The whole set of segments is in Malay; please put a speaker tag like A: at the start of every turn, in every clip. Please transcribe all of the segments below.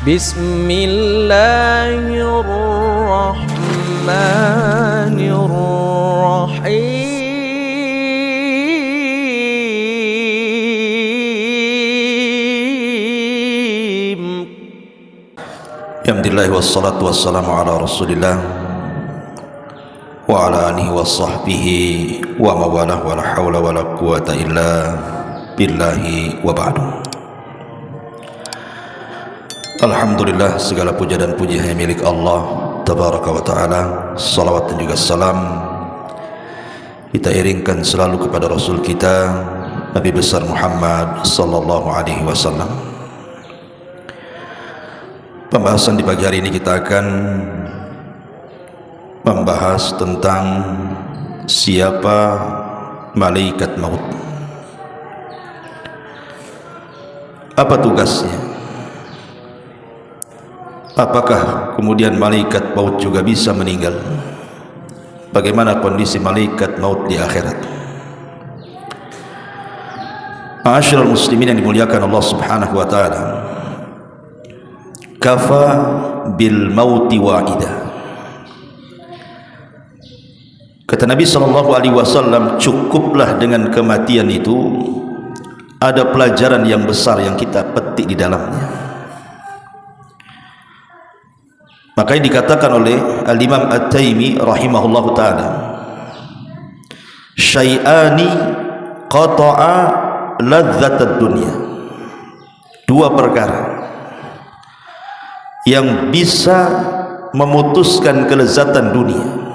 A: Bismillahirrahmanirrahim.
B: Alhamdulillah wassalatu wassalamu ala Rasulillah wa ala alihi wa sahbihi wa mawalah wa la hawla wa la quwata illa billahi wa ba'du. Alhamdulillah, segala puja dan puji hanya milik Allah tabaraka wa ta'ala. Salawat dan juga salam kita iringkan selalu kepada Rasul kita Nabi besar Muhammad sallallahu alaihi wasallam. Pembahasan di pagi hari ini kita akan membahas tentang siapa malaikat maut. Apa tugasnya? Apakah kemudian malaikat maut juga bisa meninggal? Bagaimana kondisi malaikat maut di akhirat? Ma'asyiral muslimin yang dimuliakan Allah Subhanahu wa taala. Kafa bil mauti wa'ida. Kata Nabi sallallahu alaihi wasallam, cukuplah dengan kematian itu ada pelajaran yang besar yang kita petik di dalamnya. Makanya dikatakan oleh Al-Imam At-Taimi rahimahullahu ta'ala, syai'ani qata'a ladzatad dunya. Dua perkara yang bisa memutuskan kelezatan dunia: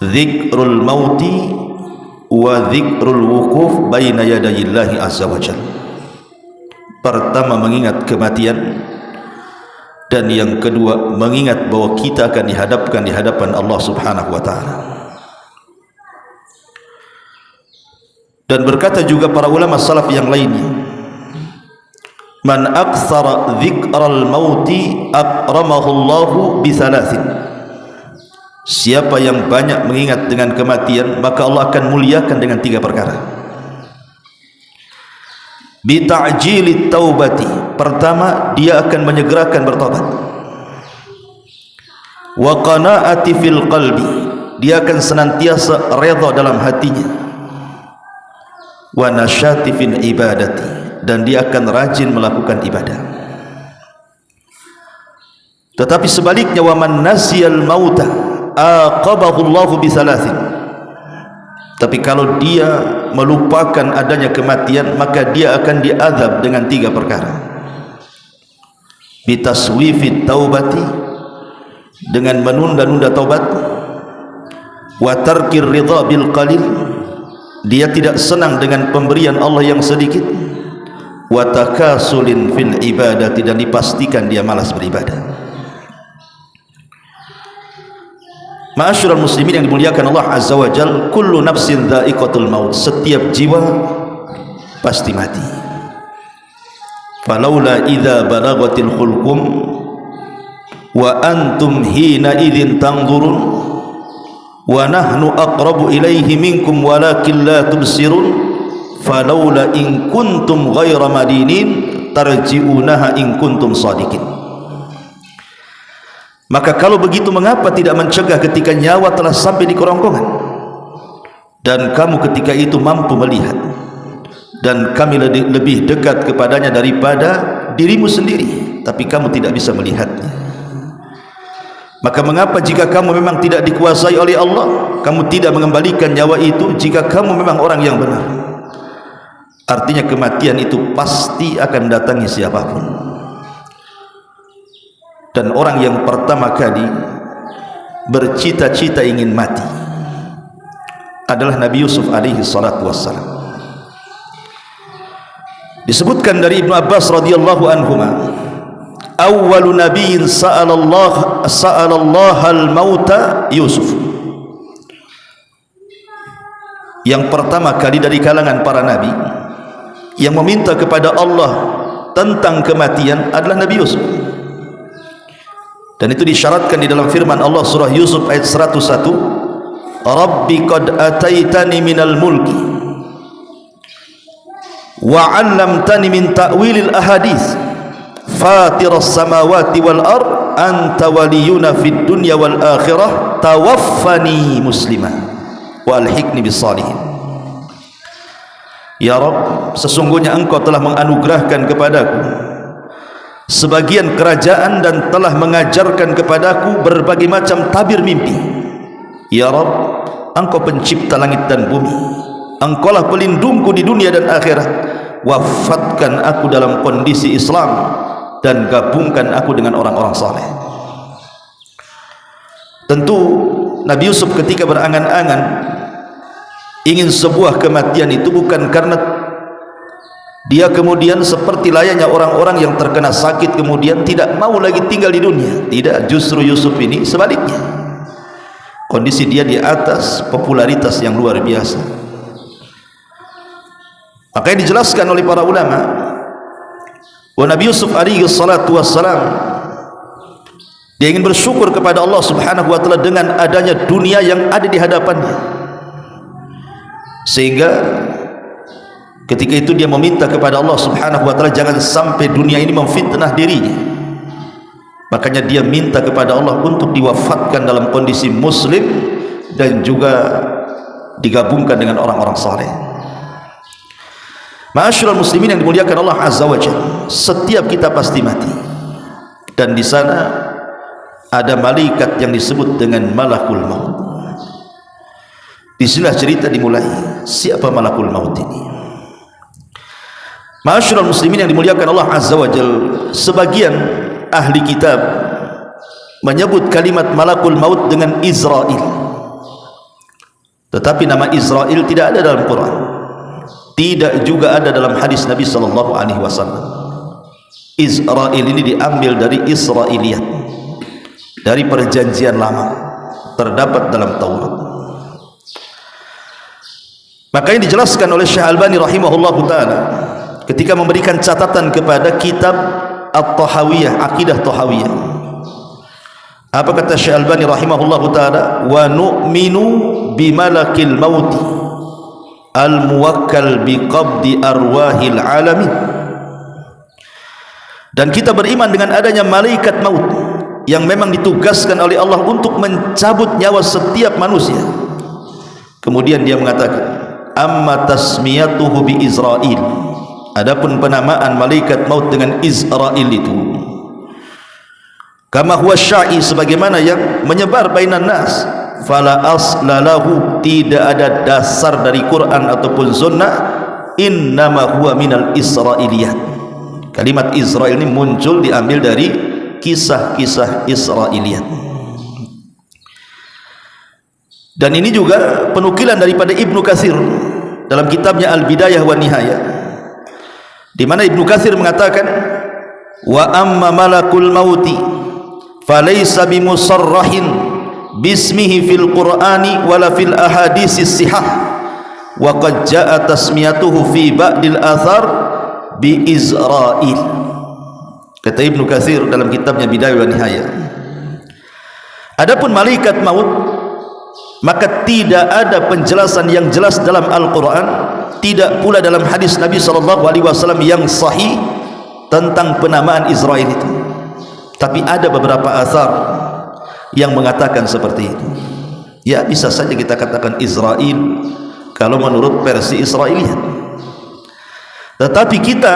B: dzikrul mauti wa dzikrul wukuf baina yadayillahi azza wa jalla. Pertama, mengingat kematian, dan yang kedua, mengingat bahwa kita akan dihadapkan di hadapan Allah Subhanahu wa taala. Dan berkata juga para ulama salaf yang lainnya, man aktsara dzikral mauti akramahu Allahu bi thalathin. Siapa yang banyak mengingat dengan kematian, maka Allah akan muliakan dengan tiga perkara. Bi ta'jilit taubati. Pertama, dia akan menyegerakan bertobat. Wa qanaati fil qalbi. Dia akan senantiasa redha dalam hatinya. Wa nasyati fil ibadati. Dan dia akan rajin melakukan ibadah. Tetapi sebaliknya, wa man nasiyal mauta aqabahu Allahu bi thalathin. Tapi kalau dia melupakan adanya kematian, maka dia akan diazab dengan tiga perkara. Bitaswifit taubati, dengan menunda-nunda taubat. Wa tarkir ridha bil qalil, dia tidak senang dengan pemberian Allah yang sedikit. Wa takasulin fil ibadati, dan dipastikan dia malas beribadah. Ma'asyiral muslimin yang dimuliakan Allah azza wa jalla, kullu nafsin dha'iqatul maut. Setiap jiwa pasti mati. Falaula idza balagatil khulqum wa antum hina idzin tanzurun wa nahnu aqrabu ilaihi minkum walakin la tubsirun falaula in kuntum ghaira madinin tarji'unaha in kuntum shadiqin. Maka kalau begitu, mengapa tidak mencegah ketika nyawa telah sampai di kerongkongan dan kamu ketika itu mampu melihat, dan kami lebih dekat kepadanya daripada dirimu sendiri, tapi kamu tidak bisa melihatnya. Maka mengapa jika kamu memang tidak dikuasai oleh Allah, kamu tidak mengembalikan nyawa itu jika kamu memang orang yang benar? Artinya kematian itu pasti akan datangi siapapun. Dan orang yang pertama kali bercita-cita ingin mati adalah Nabi Yusuf alaihi salatu wassalam. Disebutkan dari Ibnu Abbas radhiyallahu anhuma, awwalu nabiyyin sa'alallah al-mauta Yusuf. Yang pertama kali dari kalangan para nabi yang meminta kepada Allah tentang kematian adalah Nabi Yusuf. Dan itu disyaratkan di dalam firman Allah surah Yusuf ayat 101, Rabbi qad ataitani minal mulki wa 'allamtani min ta'wilil ahadits fatiras samawati wal ard anta waliyuna fid dunya wal akhirah tawaffani musliman wa alhiqni bis salihin. Ya Rabb, sesungguhnya engkau telah menganugerahkan kepadaku sebagian kerajaan dan telah mengajarkan kepadaku berbagai macam tabir mimpi. Ya Rabb, engkau pencipta langit dan bumi, engkaulah pelindungku di dunia dan akhirat. Wafatkan aku dalam kondisi Islam dan gabungkan aku dengan orang-orang saleh. Tentu Nabi Yusuf ketika berangan-angan ingin sebuah kematian itu bukan karena dia kemudian seperti layaknya orang-orang yang terkena sakit kemudian tidak mau lagi tinggal di dunia. Tidak, justru Yusuf ini sebaliknya, kondisi dia di atas popularitas yang luar biasa. Makanya dijelaskan oleh para ulama bahwa Nabi Yusuf alaihi salatu wassalam dia ingin bersyukur kepada Allah subhanahu wa ta'ala dengan adanya dunia yang ada di hadapannya, sehingga ketika itu dia meminta kepada Allah subhanahu wa ta'ala jangan sampai dunia ini memfitnah dirinya. Makanya dia minta kepada Allah untuk diwafatkan dalam kondisi muslim dan juga digabungkan dengan orang-orang saleh. Ma'asyiral muslimin yang dimuliakan Allah azza wa jalla, setiap kita pasti mati, dan di sana ada malaikat yang disebut dengan malakul maut. Disinilah cerita dimulai. Siapa malakul maut ini? Ma'asyiral muslimin yang dimuliakan Allah azza wa jalla, sebagian ahli kitab menyebut kalimat malakul maut dengan Israel, tetapi nama Israel tidak ada dalam Quran, tidak juga ada dalam hadis Nabi sallallahu alaihi wasallam. Israel ini diambil dari Israiliyat, dari perjanjian lama, terdapat dalam Taurat. Makanya dijelaskan oleh Syekh Albani rahimahullahu taala ketika memberikan catatan kepada kitab At-Tahawiyah, Aqidah Tahawiyah. Apa kata Syekh Albani rahimahullahu taala? Wa nu'minu bimalakil mauti al-muwakkal biqabdi arwahil alamin. Dan kita beriman dengan adanya malaikat maut yang memang ditugaskan oleh Allah untuk mencabut nyawa setiap manusia. Kemudian dia mengatakan, amma tasmiyatuhu bi Israil, adapun penamaan malaikat maut dengan Israil itu, kama huwa syai, sebagaimana yang menyebar bainan nas, fala aslalahu, tidak ada dasar dari Quran ataupun sunnah, innama huwa minal Israiliyat. Kalimat Israel ini muncul diambil dari kisah-kisah Israiliyat. Dan ini juga penukilan daripada Ibnu Katsir dalam kitabnya Al-Bidayah wa Nihayah, di mana Ibnu Katsir mengatakan, wa amma malakul mauti falaysa bimusarrahin bismihi fil Qur'ani wala fil ahadisis sihah, wa qad jaa tasmiyatuhu fi ba'dil athar bi Israil. Kata Ibnu Katsir dalam kitabnya Bidayah wa Nihayah, adapun malaikat maut maka tidak ada penjelasan yang jelas dalam Al-Quran, tidak pula dalam hadis Nabi SAW yang sahih tentang penamaan Israel itu. Tapi ada beberapa athar yang mengatakan seperti itu. Ya, bisa saja kita katakan Israel kalau menurut versi Israiliyat, tetapi kita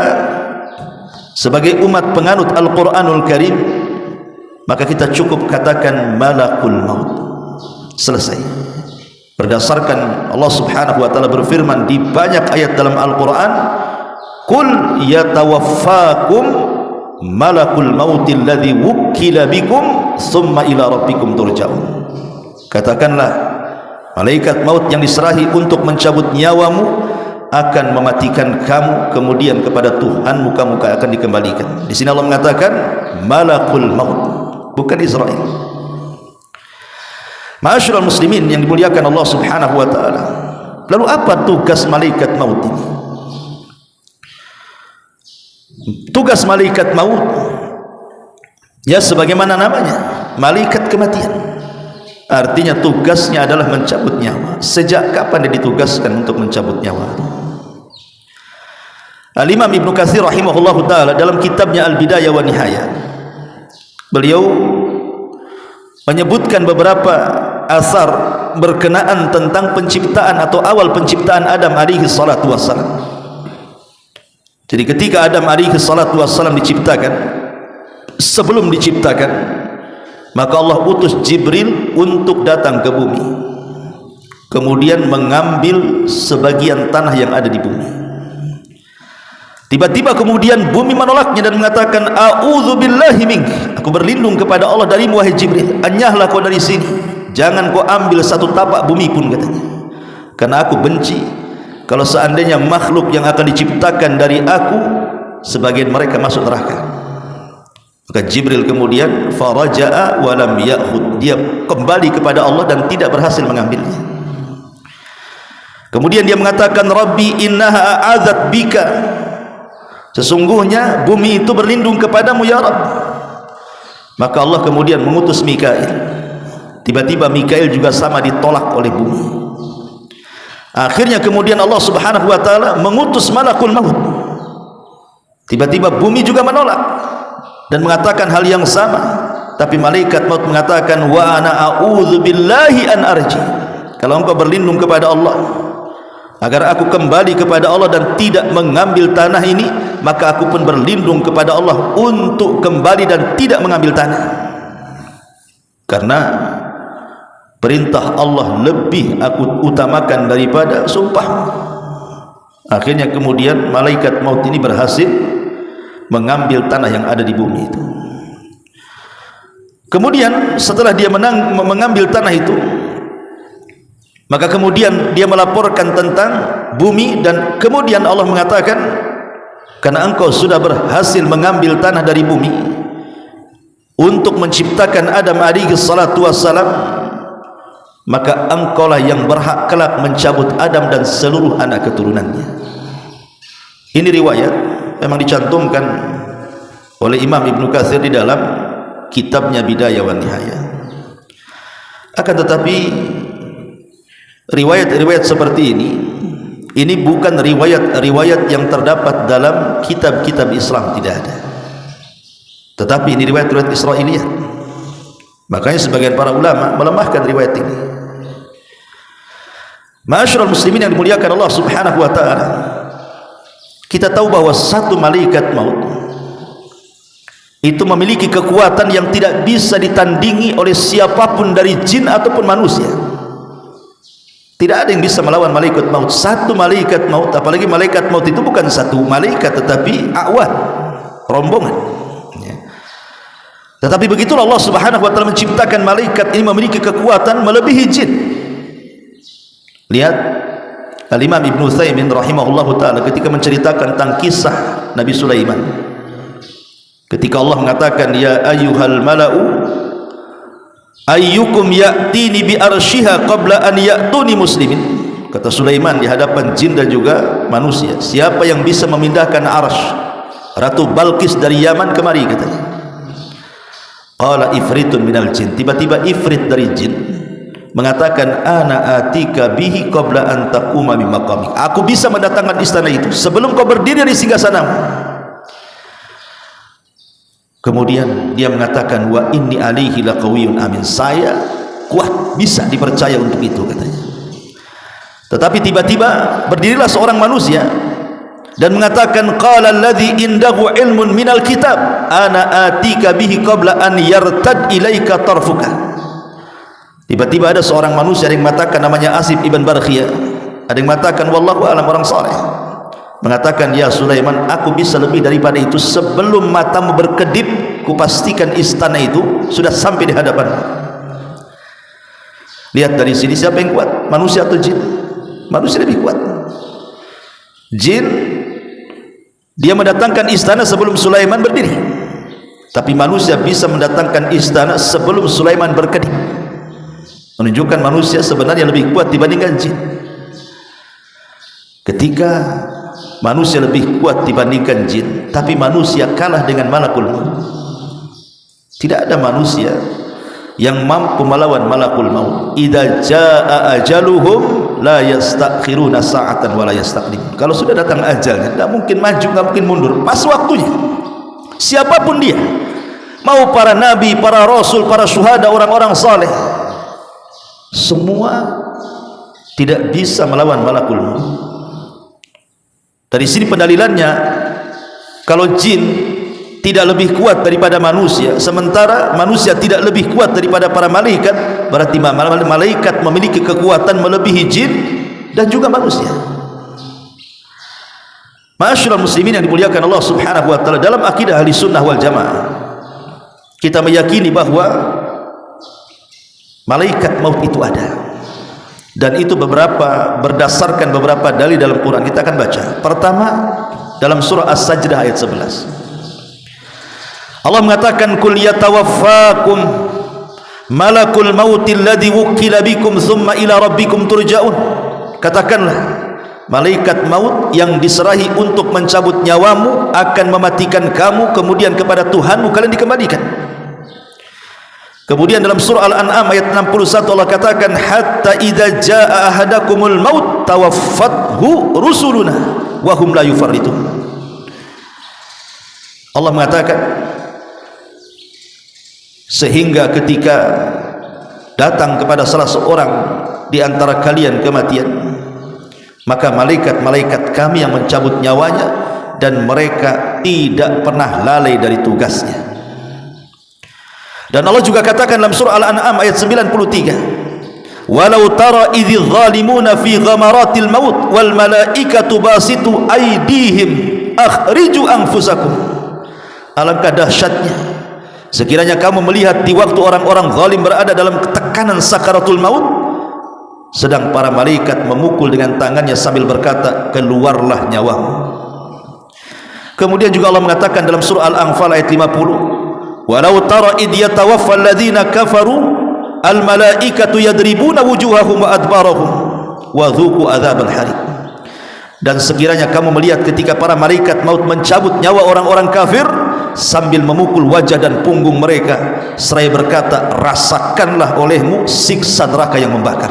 B: sebagai umat penganut Al-Quranul Karim, maka kita cukup katakan malakul maut. Selesai. Berdasarkan Allah subhanahu wa ta'ala berfirman di banyak ayat dalam Al-Quran, qul yatawaffakum malakul mautil ladzi wukkila bikum summa ila rabbikum turja'un. Katakanlah, malaikat maut yang diserahi untuk mencabut nyawamu akan mematikan kamu, kemudian kepada Tuhanmu kamu akan dikembalikan. Di sini Allah mengatakan malakul maut, bukan Israel. Ma'asyiral muslimin yang dimuliakan Allah subhanahu wa ta'ala, lalu apa tugas malaikat maut ini? Tugas malaikat maut, ya sebagaimana namanya, malaikat kematian. Artinya tugasnya adalah mencabut nyawa. Sejak kapan dia ditugaskan untuk mencabut nyawa? Al-Imam Ibnu Katsir rahimahullahu taala dalam kitabnya Al-Bidayah wa Nihayah, beliau menyebutkan beberapa asar berkenaan tentang penciptaan atau awal penciptaan Adam alaihi salatu wassalam. Jadi ketika Adam alaihi salatu wassalam diciptakan, sebelum diciptakan, maka Allah utus Jibril untuk datang ke bumi, kemudian mengambil sebagian tanah yang ada di bumi. Tiba-tiba kemudian bumi menolaknya dan mengatakan, a'udzubillahi mink, aku berlindung kepada Allah darimu wahai Jibril, anyahlah kau dari sini, jangan kau ambil satu tapak bumi pun, katanya, karena aku benci kalau seandainya makhluk yang akan diciptakan dari aku sebagian mereka masuk neraka. Maka Jibril kemudian faraja'a wa lam ya'khud, dia kembali kepada Allah dan tidak berhasil mengambilnya. Kemudian dia mengatakan, Rabbi innaha a'adzat bika, sesungguhnya bumi itu berlindung kepadamu ya Rabb. Maka Allah kemudian mengutus Mikail. Tiba-tiba Mikail juga sama ditolak oleh bumi. Akhirnya kemudian Allah subhanahu wa ta'ala mengutus malakul maut. Tiba-tiba bumi juga menolak dan mengatakan hal yang sama. Tapi malaikat maut mengatakan, wa ana a'udzu billahi an arji, kalau engkau berlindung kepada Allah agar aku kembali kepada Allah dan tidak mengambil tanah ini, maka aku pun berlindung kepada Allah untuk kembali dan tidak mengambil tanah. Karena perintah Allah lebih aku utamakan daripada sumpah. Akhirnya kemudian malaikat maut ini berhasil mengambil tanah yang ada di bumi itu. Kemudian setelah dia mengambil tanah itu, maka kemudian dia melaporkan tentang bumi, dan kemudian Allah mengatakan, karena engkau sudah berhasil mengambil tanah dari bumi untuk menciptakan Adam alaihi salatu wassalam, maka engkaulah yang berhak kelak mencabut Adam dan seluruh anak keturunannya. Ini riwayat memang dicantumkan oleh Imam Ibnu Katsir di dalam kitabnya Bidayah wa Nihayah. Akan tetapi riwayat-riwayat seperti ini bukan riwayat-riwayat yang terdapat dalam kitab-kitab Islam, tidak ada. Tetapi ini riwayat-riwayat Israiliyat. Makanya sebagian para ulama melemahkan riwayat ini. Ma'asyiral muslimin yang dimuliakan Allah Subhanahu wa taala, kita tahu bahwa satu malaikat maut itu memiliki kekuatan yang tidak bisa ditandingi oleh siapapun dari jin ataupun manusia. Tidak ada yang bisa melawan malaikat maut. Satu malaikat maut, apalagi malaikat maut itu bukan satu malaikat tetapi awan, rombongan. Tetapi begitulah Allah Subhanahu wa taala menciptakan malaikat ini memiliki kekuatan melebihi jin. Lihat Al-Imam Ibnu Utsaimin rahimahullahu taala ketika menceritakan tentang kisah Nabi Sulaiman. Ketika Allah mengatakan, ya ayyuhal mala'u ayyukum ya'tini bi arsyiha qabla an ya'tuni muslimin. Kata Sulaiman di hadapan jin dan juga manusia, siapa yang bisa memindahkan arsy Ratu Balqis dari Yaman kemari, katanya. Qala ifritun minal jin, tiba-tiba ifrit dari jin mengatakan, ana atika bihi qabla an taquma min maqamik, aku bisa mendatangkan istana itu sebelum kau berdiri dari singgasanamu. Kemudian dia mengatakan, wa inni alaihi laqawiyyun amin, saya kuat, bisa dipercaya untuk itu, katanya. Tetapi tiba-tiba berdirilah seorang manusia dan mengatakan, qala alladzi indahu ilmun minal kitab ana atika bihi qabla an yartad ilaika tarfuka. Tiba-tiba ada seorang manusia yang mengatakan, namanya Asif ibn Barkhiyah, ada yang mengatakan wallahu alam, orang saleh, mengatakan, ya Sulaiman, aku bisa lebih daripada itu, sebelum matamu berkedip kupastikan istana itu sudah sampai di hadapan. Lihat dari sini siapa yang kuat, manusia atau jin? Manusia lebih kuat. Jin dia mendatangkan istana sebelum Sulaiman berdiri, tapi manusia bisa mendatangkan istana sebelum Sulaiman berkedip, menunjukkan manusia sebenarnya lebih kuat dibandingkan jin. Ketika manusia lebih kuat dibandingkan jin, tapi manusia kalah dengan malakul maut. Tidak ada manusia yang mampu melawan malakul maut. Idza jaa ajaluhum la yastakhiruna sa'atan wa la yastaqdimun. Kalau sudah datang ajalnya, tidak mungkin maju, tidak mungkin mundur, pas waktunya. Siapapun dia, mau para nabi, para rasul, para syuhada, orang-orang saleh, semua tidak bisa melawan malakul maut. Dari sini pendalilannya, kalau jin tidak lebih kuat daripada manusia, sementara manusia tidak lebih kuat daripada para malaikat, berarti malaikat memiliki kekuatan melebihi jin dan juga manusia. Ma'asyiral muslimin yang dimuliakan Allah Subhanahu wa taala, dalam akidah ahli sunnah wal jamaah kita meyakini bahwa malaikat maut itu ada, dan itu berdasarkan beberapa dalil dalam Quran. Kita akan baca. Pertama, dalam surah As-Sajdah ayat 11, Allah mengatakan, kul yatawaffakum malakul mautil ladzi wukkila bikum thumma ila rabbikum turja'un. Katakanlah, malaikat maut yang diserahi untuk mencabut nyawamu akan mematikan kamu, kemudian kepada Tuhanmu kalian dikembalikan. Kemudian dalam surah Al-An'am ayat 61 Allah katakan, hatta idza jaa ahadakumul maut tawaffathu rusuluna wa hum la yufarritun. Allah mengatakan, sehingga ketika datang kepada salah seorang di antara kalian kematian, maka malaikat-malaikat kami yang mencabut nyawanya, dan mereka tidak pernah lalai dari tugasnya. Dan Allah juga katakan dalam surah Al-An'am ayat 93, walau tara idzi zalimuna fi ghamaratil maut wal malaikatu basitu aydihim akhriju anfusakum. Alangkah dahsyatnya sekiranya kamu melihat di waktu orang-orang zalim berada dalam tekanan sakaratul maut, sedang para malaikat memukul dengan tangannya sambil berkata, keluarlah nyawamu. Kemudian juga Allah mengatakan dalam surah Al-Anfal ayat 50, walau tara id yatawaffal ladzina kafaru al malaikatu yadribuna wujuhahum wa adbarahum wa dzuqu adzabal hariq. Dan sekiranya kamu melihat ketika para malaikat maut mencabut nyawa orang-orang kafir sambil memukul wajah dan punggung mereka seraya berkata, rasakanlah olehmu siksa neraka yang membakar.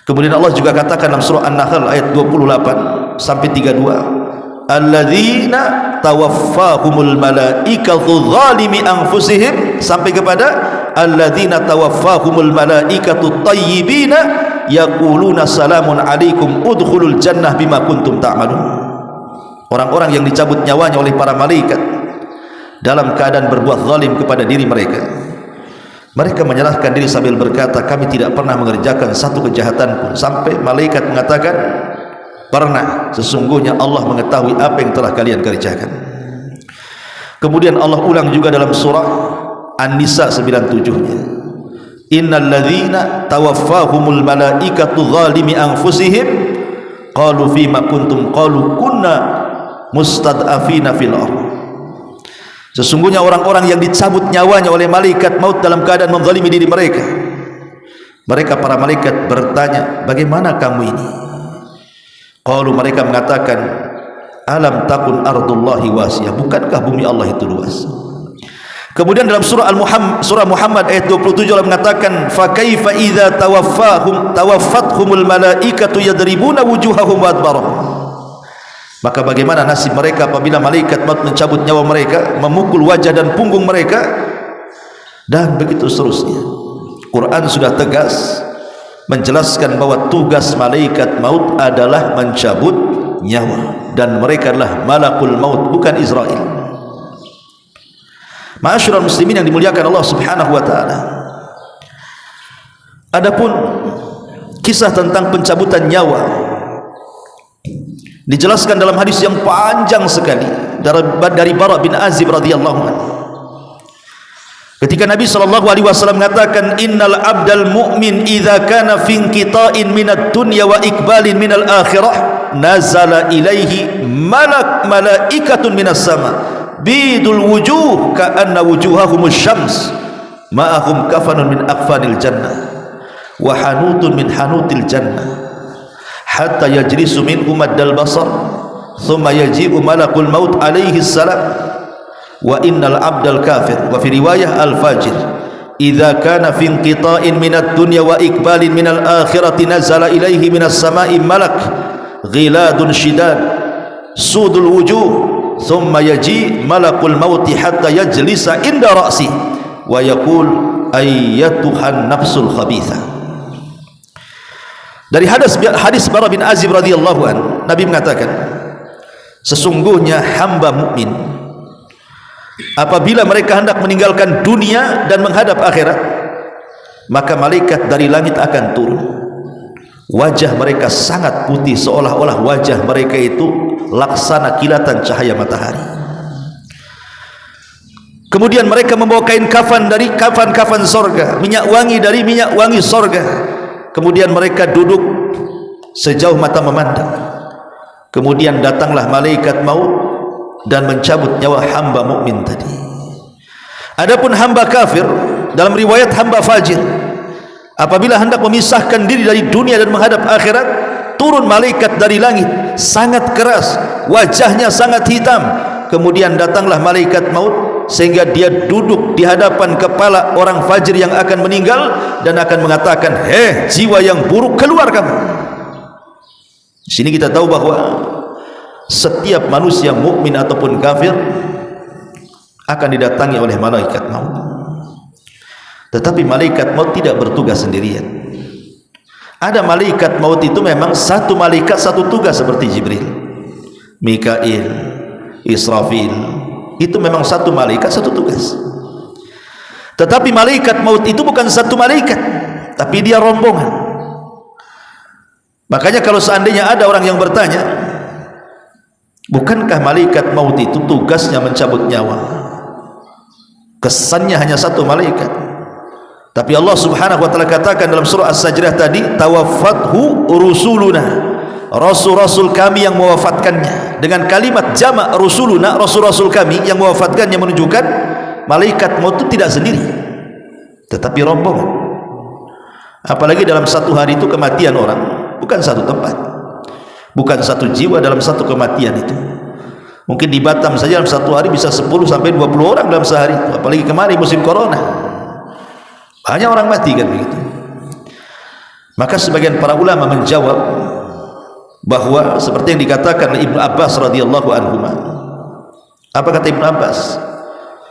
B: Kemudian Allah juga katakan dalam surah An-Nahl ayat 28 sampai 32, alladzina tawaffahumul malaikatu zalimi anfusihim, sampai kepada alladzina tawaffahumul malaikatu tayyibina yaquluna salamun alaikum udkhulul jannah bima kuntum ta'malun. Orang-orang yang dicabut nyawanya oleh para malaikat dalam keadaan berbuat zalim kepada diri mereka, mereka menyerahkan diri sambil berkata, kami tidak pernah mengerjakan satu kejahatan pun, sampai malaikat mengatakan, pernah, sesungguhnya Allah mengetahui apa yang telah kalian kerjakan. Kemudian Allah ulang juga dalam surah An-Nisa 97-nya, innal ladzina tawaffahumul malaikatu zalimi anfusihim qalu fima kuntum qalu kunna mustad'afina fil ardh. Sesungguhnya orang-orang yang dicabut nyawanya oleh malaikat maut dalam keadaan menzalimi diri mereka, mereka para malaikat bertanya, bagaimana kamu ini? Qalu, mereka mengatakan, alam takun ardullahi wasiyah, bukankah bumi Allah itu luas? Kemudian dalam surah Muhammad ayat 27 Allah mengatakan, fa kaifa idza tawaffathumul malaikatu yadribuna wujuhahum wa adbarahum. Maka bagaimana nasib mereka apabila malaikat maut mencabut nyawa mereka, memukul wajah dan punggung mereka, dan begitu seterusnya. Quran sudah tegas menjelaskan bahwa tugas malaikat maut adalah mencabut nyawa, dan mereka adalah malakul maut, bukan Israel. Ma'asyiral muslimin yang dimuliakan Allah Subhanahu wa taala, adapun kisah tentang pencabutan nyawa dijelaskan dalam hadis yang panjang sekali dari Bara bin Azib radhiyallahu anhu. Ketika Nabi SAW mengatakan, innal abdal mu'min idza kana fi inqita'in minad dunya wa iqbalin minal akhirah nazala ilaihi malaikatun minas sama bidul wujuh ka'anna wujuhahumus syams ma'ahum kafanun min akfanil jannah wa hanutun min hanutil jannah hatta yajlisu minhum maddal basar thumma yaji'u malakul maut alaihi salam wa innal abdal kafir wa fi riwayah al fajir idza kana fi inqita'in minad dunya wa iqbalin minal akhirati nazala ilaihi minas sama'i malak ghiladun shidad sudul wujuh thumma yaji malakul mauti hatta yajlisa inda ra'si wa yaqul ayyatuhan nafsul khabithah. Dari hadis Bara bin Azib radhiyallahu an, Nabi mengatakan, sesungguhnya hamba mukmin apabila mereka hendak meninggalkan dunia dan menghadap akhirat, maka malaikat dari langit akan turun. Wajah mereka sangat putih, seolah-olah wajah mereka itu laksana kilatan cahaya matahari. Kemudian mereka membawa kain kafan dari kafan-kafan sorga, minyak wangi dari minyak wangi sorga. Kemudian mereka duduk sejauh mata memandang. Kemudian datanglah malaikat maut dan mencabut nyawa hamba mukmin tadi. Adapun hamba kafir, dalam riwayat hamba fajir, apabila hendak memisahkan diri dari dunia dan menghadap akhirat, turun malaikat dari langit, sangat keras, wajahnya sangat hitam. Kemudian datanglah malaikat maut sehingga dia duduk di hadapan kepala orang fajir yang akan meninggal dan akan mengatakan, "Hei jiwa yang buruk, keluar kamu." Di sini kita tahu bahwa setiap manusia mukmin ataupun kafir akan didatangi oleh malaikat maut. Tetapi malaikat maut tidak bertugas sendirian. Ada malaikat maut itu memang satu malaikat satu tugas seperti Jibril, Mikail, Israfil, itu memang satu malaikat satu tugas. Tetapi malaikat maut itu bukan satu malaikat, tapi dia rombongan. Makanya kalau seandainya ada orang yang bertanya, bukankah malaikat maut itu tugasnya mencabut nyawa? Kesannya hanya satu malaikat, tapi Allah subhanahu wa ta'ala katakan dalam surah As-Sajdah tadi, tawaffathu rusuluna, rasul-rasul kami yang mewafatkannya. Dengan kalimat jamak rusuluna, rasul-rasul kami yang mewafatkannya, menunjukkan malaikat maut itu tidak sendiri, tetapi rombongan. Apalagi dalam satu hari itu kematian orang bukan satu tempat, bukan satu jiwa dalam satu kematian itu. Mungkin di Batam saja dalam satu hari bisa 10 sampai 20 orang dalam sehari. Apalagi kemarin musim corona, banyak orang mati kan begitu. Maka sebagian para ulama menjawab bahwa seperti yang dikatakan oleh Ibnu Abbas radhiyallahu anhu. Apa kata Ibnu Abbas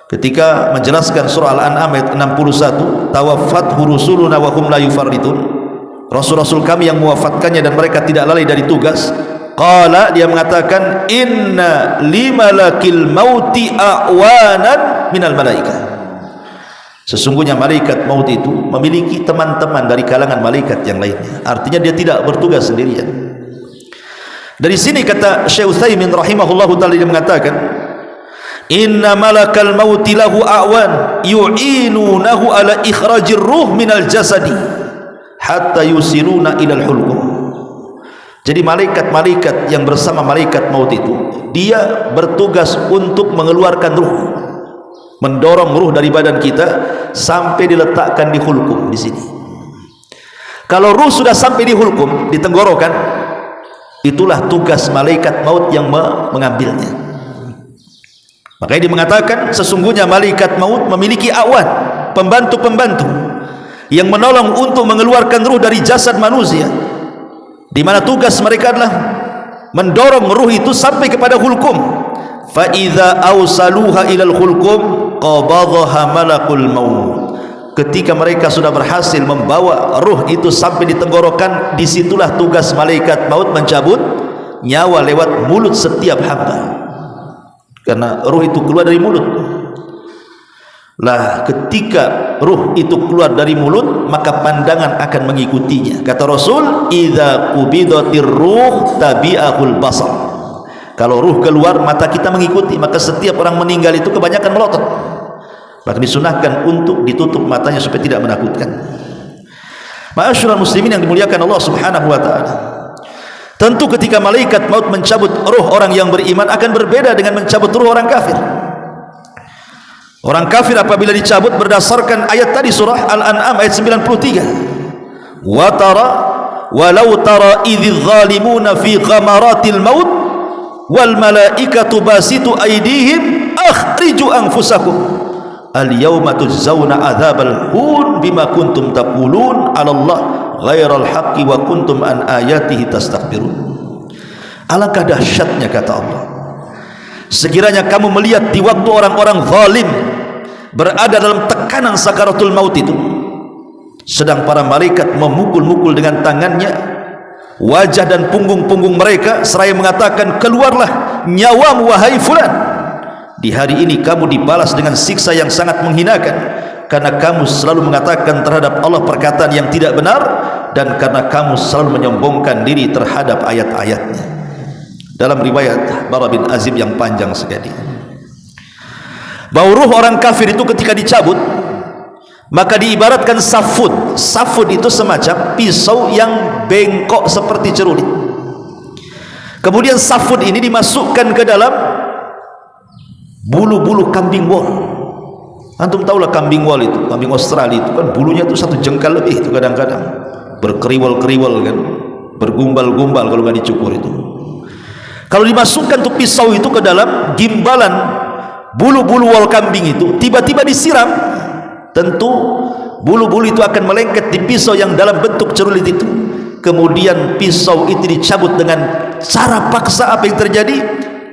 B: ketika menjelaskan surah Al-An'am ayat 61, tawaffathu rusuluna wa hum la yufarritun, rasul-rasul kami yang mewafatkannya dan mereka tidak lalai dari tugas. Qala, dia mengatakan, inna limalakil mauti a'wanan minal malaikah, sesungguhnya malaikat maut itu memiliki teman-teman dari kalangan malaikat yang lainnya. Artinya dia tidak bertugas sendirian. Dari sini kata Syekh Utsaimin rahimahullahu taala, dia mengatakan, inna malakal mauti lahu a'wan yu'inunahu ala ikhrajir ruh minal jasadi hatta yusiluna ilal hulqum. Jadi malaikat-malaikat yang bersama malaikat maut itu, dia bertugas untuk mengeluarkan ruh, mendorong ruh dari badan kita sampai diletakkan di hulqum di sini. Kalau ruh sudah sampai di hulqum, di tenggorokan, itulah tugas malaikat maut yang mengambilnya. Makanya dia mengatakan, sesungguhnya malaikat maut memiliki awan, pembantu-pembantu yang menolong untuk mengeluarkan ruh dari jasad manusia, di mana tugas mereka adalah mendorong ruh itu sampai kepada hulqum. Fa idza awsaluha ilal hulqum qabadhaha malakul maut. Ketika mereka sudah berhasil membawa ruh itu sampai di tenggorokan, disitulah tugas malaikat maut mencabut nyawa lewat mulut setiap hamba, karena ruh itu keluar dari mulut. Lah, ketika ruh itu keluar dari mulut, maka pandangan akan mengikutinya. Kata Rasul, idza qubidatir ruh tabi'ahul basar. Kalau ruh keluar, mata kita mengikuti. Maka setiap orang meninggal itu kebanyakan melotot, maka disunahkan untuk ditutup matanya supaya tidak menakutkan. Ma'asyiral muslimin yang dimuliakan Allah subhanahu wa ta'ala, tentu ketika malaikat maut mencabut ruh orang yang beriman akan berbeda dengan mencabut ruh orang kafir. Orang kafir apabila dicabut berdasarkan ayat tadi surah Al-An'am ayat 93, wa tara walau tara idz zalimuna fi ghamaratil maut wal malaikatu basitu aydihim akhriju anfusakum al-yawma tujzauna adzabal hun bima kuntum taqulun 'ala Allah ghairal haqqi wa kuntum an ayatihi tastakbirun. Alangkah dahsyatnya, kata Allah, sekiranya kamu melihat di waktu orang-orang zalim berada dalam tekanan sakaratul maut itu, sedang para malaikat memukul-mukul dengan tangannya wajah dan punggung-punggung mereka seraya mengatakan, keluarlah nyawamu wahai fulan. Di hari ini kamu dibalas dengan siksa yang sangat menghinakan, karena kamu selalu mengatakan terhadap Allah perkataan yang tidak benar, dan karena kamu selalu menyombongkan diri terhadap ayat-ayatnya. Dalam riwayat Bara bin Azib yang panjang sekali, bahwa ruh orang kafir itu ketika dicabut, maka diibaratkan safud. Safud itu semacam pisau yang bengkok seperti cerulit. Kemudian safud ini dimasukkan ke dalam bulu-bulu kambing wol. Antum tahulah kambing wol itu, kambing Australia itu kan bulunya itu 1 jengkal lebih itu, kadang-kadang berkeriwal-keriwal kan, bergumbal-gumbal kalau nggak dicukur itu. Kalau dimasukkan tuh pisau itu ke dalam gimbalan bulu-bulu wol kambing itu, tiba-tiba disiram, tentu bulu-bulu itu akan melengket di pisau yang dalam bentuk cerulit itu. Kemudian pisau itu dicabut dengan cara paksa. Apa yang terjadi?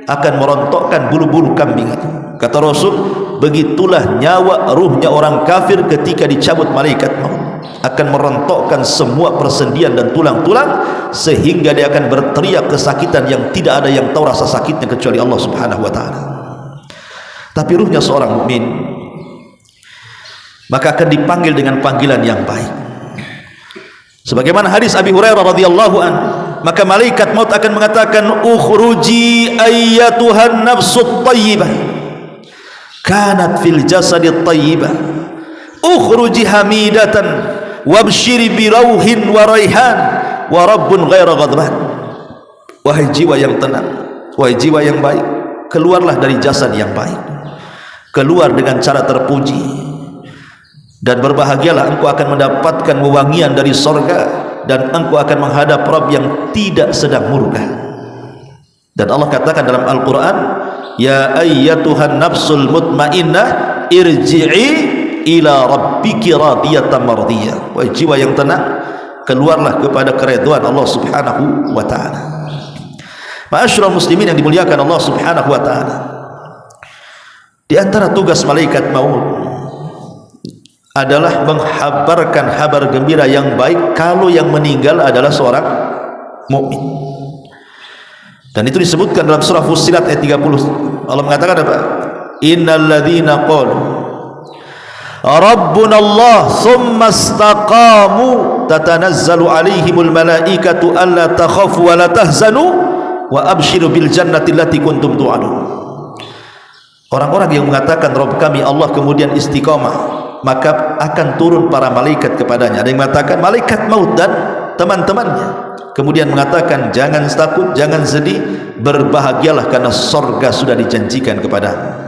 B: Akan merontokkan bulu-bulu kambing itu. Kata Rasul, begitulah nyawa ruhnya orang kafir ketika dicabut malaikat maut, akan merontokkan semua persendian dan tulang-tulang, sehingga dia akan berteriak kesakitan yang tidak ada yang tahu rasa sakitnya kecuali Allah Subhanahu wa taala. Tapi ruhnya seorang mukmin maka akan dipanggil dengan panggilan yang baik. Sebagaimana hadis Abi Hurairah radhiyallahu an, maka malaikat maut akan mengatakan, ukhruji ayyatuhan nafsut thayyibah kanat fil jasadit thayyibah ukhruji hamidatan wabshiri bi rauhin wa raihan wa rabbun ghaira ghadban. Wahai jiwa yang tenang, wahai jiwa yang baik, keluarlah dari jasad yang baik, keluar dengan cara terpuji, dan berbahagialah engkau akan mendapatkan wewangian dari sorga, dan engkau akan menghadap Rabb yang tidak sedang murka. Dan Allah katakan dalam Al-Quran, ya ayyatuhan nafsul mutmainnah irji'i ila rabbiki radiyatan mardiyah. Wahai jiwa yang tenang, keluarlah kepada keridhaan Allah Subhanahu wa ta'ala. Ma'asyiral muslimin yang dimuliakan Allah Subhanahu wa ta'ala, di antara tugas malaikat maut adalah menghabarkan kabar gembira yang baik kalau yang meninggal adalah seorang mukmin. Dan itu disebutkan dalam surah Fussilat ayat 30. Allah mengatakan apa? Innal ladzina qalu Rabbuna Allah tsumma istaqamu tatanazzalu alaihimul malaikatu alla takhafu wa la tahzanu wa abshiru bil jannati allati kuntum tu'adun. Orang-orang yang mengatakan Rabb kami Allah kemudian istiqamah, maka akan turun para malaikat kepadanya. Ada yang mengatakan malaikat maut dan teman-temannya, kemudian mengatakan jangan takut, jangan sedih, berbahagialah karena sorga sudah dijanjikan kepadamu.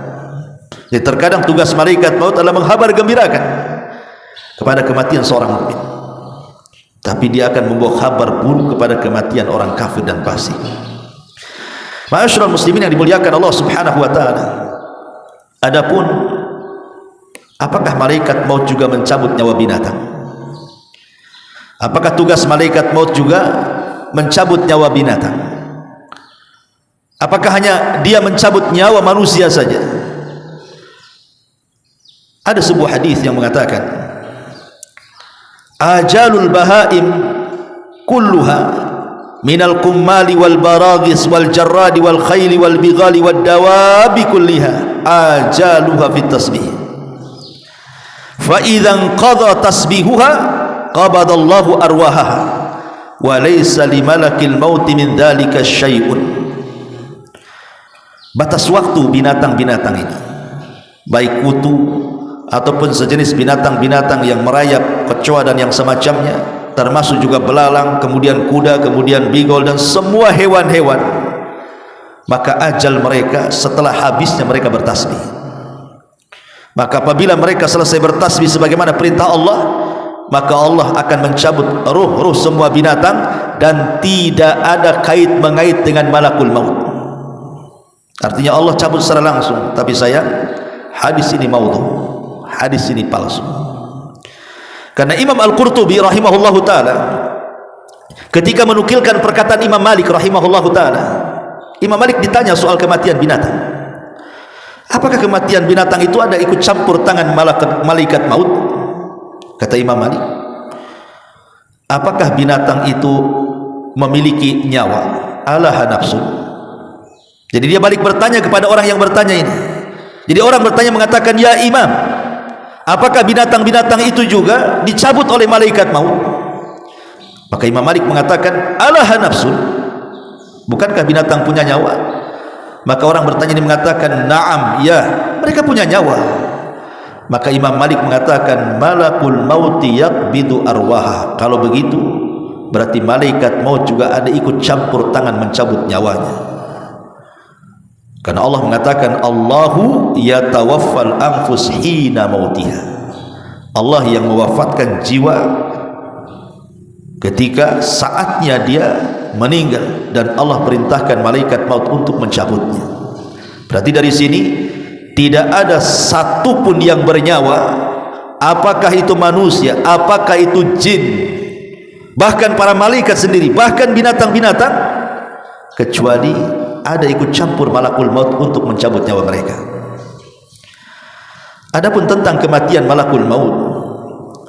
B: Jadi terkadang tugas malaikat maut adalah menghabar gembirakan kepada kematian seorang mukmin, tapi dia akan membawa kabar buruk kepada kematian orang kafir dan fasik. Ma'asyiral muslimin yang dimuliakan Allah Subhanahu wa taala, adapun apakah malaikat maut juga mencabut nyawa binatang? Apakah tugas malaikat maut juga mencabut nyawa binatang? Apakah hanya dia mencabut nyawa manusia saja? Ada sebuah hadis yang mengatakan, ajalul bahaim kulluha minal kummali wal baragis wal jarradi wal khayli wal bighali wal dawabi kulliha ajaluha fit tasbih. Fa idzan qadha tasbihuha qabadallahu arwahaha wa laysa limalakil maut min dzalika syai'un. Batas waktu binatang-binatang ini, baik kutu ataupun sejenis binatang-binatang yang merayap, kecoa dan yang semacamnya, termasuk juga belalang, kemudian kuda, kemudian bigol dan semua hewan-hewan, maka ajal mereka setelah habisnya mereka bertasbih. Maka apabila mereka selesai bertasbih sebagaimana perintah Allah, maka Allah akan mencabut ruh-ruh semua binatang dan tidak ada kait-mengait dengan malakul maut. Artinya Allah cabut secara langsung. Tapi sayang, hadis ini maudhu. hadis ini palsu. Karena Imam Al-Qurtubi rahimahullahu ta'ala ketika menukilkan perkataan Imam Malik rahimahullahu ta'ala, Imam Malik ditanya soal kematian binatang, apakah kematian binatang itu ada ikut campur tangan malaikat maut? Kata Imam Malik, apakah binatang itu memiliki nyawa? Alaha nafsu. Jadi dia balik bertanya kepada orang yang bertanya ini. Jadi orang bertanya mengatakan, ya Imam, apakah binatang-binatang itu juga dicabut oleh malaikat maut? Maka Imam Malik mengatakan, alaha nafsu, bukankah binatang punya nyawa? Maka orang bertanya ini mengatakan, na'am, ya, mereka punya nyawa. Maka Imam Malik mengatakan, malakul mauti yaqbidu arwaha. Kalau begitu berarti malaikat maut juga ada ikut campur tangan mencabut nyawanya. Karena Allah mengatakan, Allahu yatawaffal anfus hina mautiha. Allah yang mewafatkan jiwa ketika saatnya dia meninggal, dan Allah perintahkan malaikat maut untuk mencabutnya. Berarti dari sini tidak ada satupun yang bernyawa, apakah itu manusia, apakah itu jin, bahkan para malaikat sendiri, bahkan binatang-binatang, kecuali ada ikut campur malakul maut untuk mencabut nyawa mereka. Adapun tentang kematian malakul maut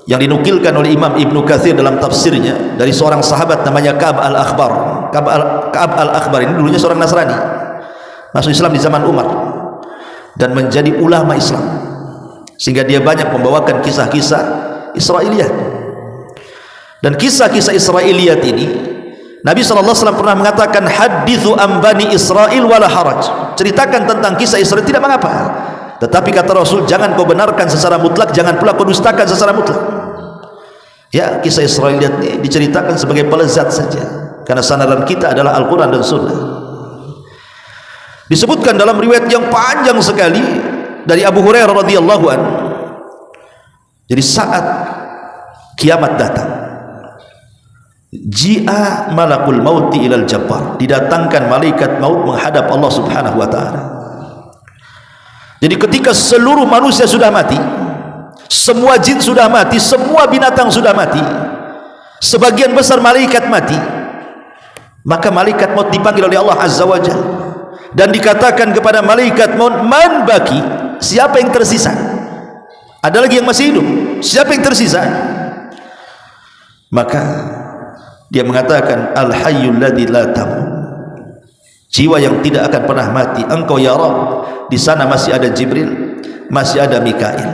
B: yang dinukilkan oleh Imam Ibnu Katsir dalam tafsirnya dari seorang sahabat namanya Ka'ab al-Akhbar. Ka'ab al-Akhbar ini dulunya seorang Nasrani, masuk Islam di zaman Umar dan menjadi ulama Islam, sehingga dia banyak membawakan kisah-kisah Israiliyat. Dan kisah-kisah Israiliyat ini Nabi SAW pernah mengatakan, hadithu ambani Israel wala haraj, ceritakan tentang kisah Israel tidak mengapa, tetapi kata Rasul, jangan kau benarkan secara mutlak, jangan pula kau dustakan secara mutlak. Ya, kisah Israiliyat ini diceritakan sebagai pelezat saja, karena sandaran kita adalah Al-Quran dan Sunnah. Disebutkan dalam riwayat yang panjang sekali dari Abu Hurairah radhiyallahu anhu, jadi saat kiamat datang, ji'a malakul mauti ilal jabbar, didatangkan malaikat maut menghadap Allah subhanahu wa ta'ala. Jadi ketika seluruh manusia sudah mati, semua jin sudah mati, semua binatang sudah mati, sebagian besar malaikat mati, maka malaikat maut dipanggil oleh Allah azza wa jalla, dan dikatakan kepada malaikat maut, man baki, siapa yang tersisa? Ada lagi yang masih hidup, siapa yang tersisa? Maka dia mengatakan, al-hayyul ladzi la tamut, jiwa yang tidak akan pernah mati, engkau ya Rabb. Di sana masih ada Jibril, masih ada Mikail.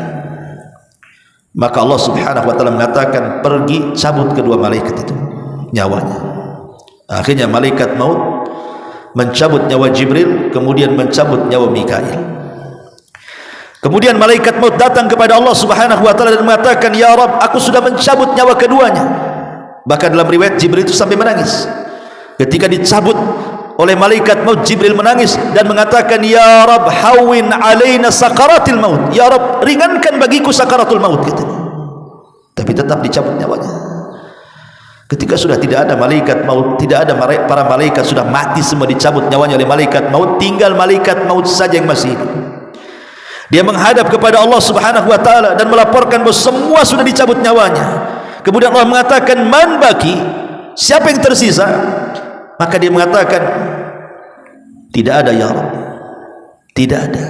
B: Maka Allah subhanahu wa ta'ala mengatakan, pergi cabut kedua malaikat itu nyawanya. Akhirnya malaikat maut mencabut nyawa Jibril, kemudian mencabut nyawa Mikail. Kemudian malaikat maut datang kepada Allah subhanahu wa ta'ala dan mengatakan, ya Rabb, aku sudah mencabut nyawa keduanya. Bahkan dalam riwayat Jibril itu sampai menangis. Ketika dicabut oleh malaikat maut, Jibril menangis dan mengatakan, ya Rabb, hawin alaina sakaratil maut, ya Rabb, ringankan bagiku sakaratul maut, katanya. Tapi tetap dicabut nyawanya. Ketika sudah tidak ada malaikat maut, tidak ada para malaikat, sudah mati semua, dicabut nyawanya oleh malaikat maut, tinggal malaikat maut saja yang masih hidup. Dia menghadap kepada Allah subhanahu wa ta'ala dan melaporkan bahwa semua sudah dicabut nyawanya. Kemudian Allah mengatakan, man baki, siapa yang tersisa? Maka dia mengatakan, tidak ada ya Rabb, tidak ada,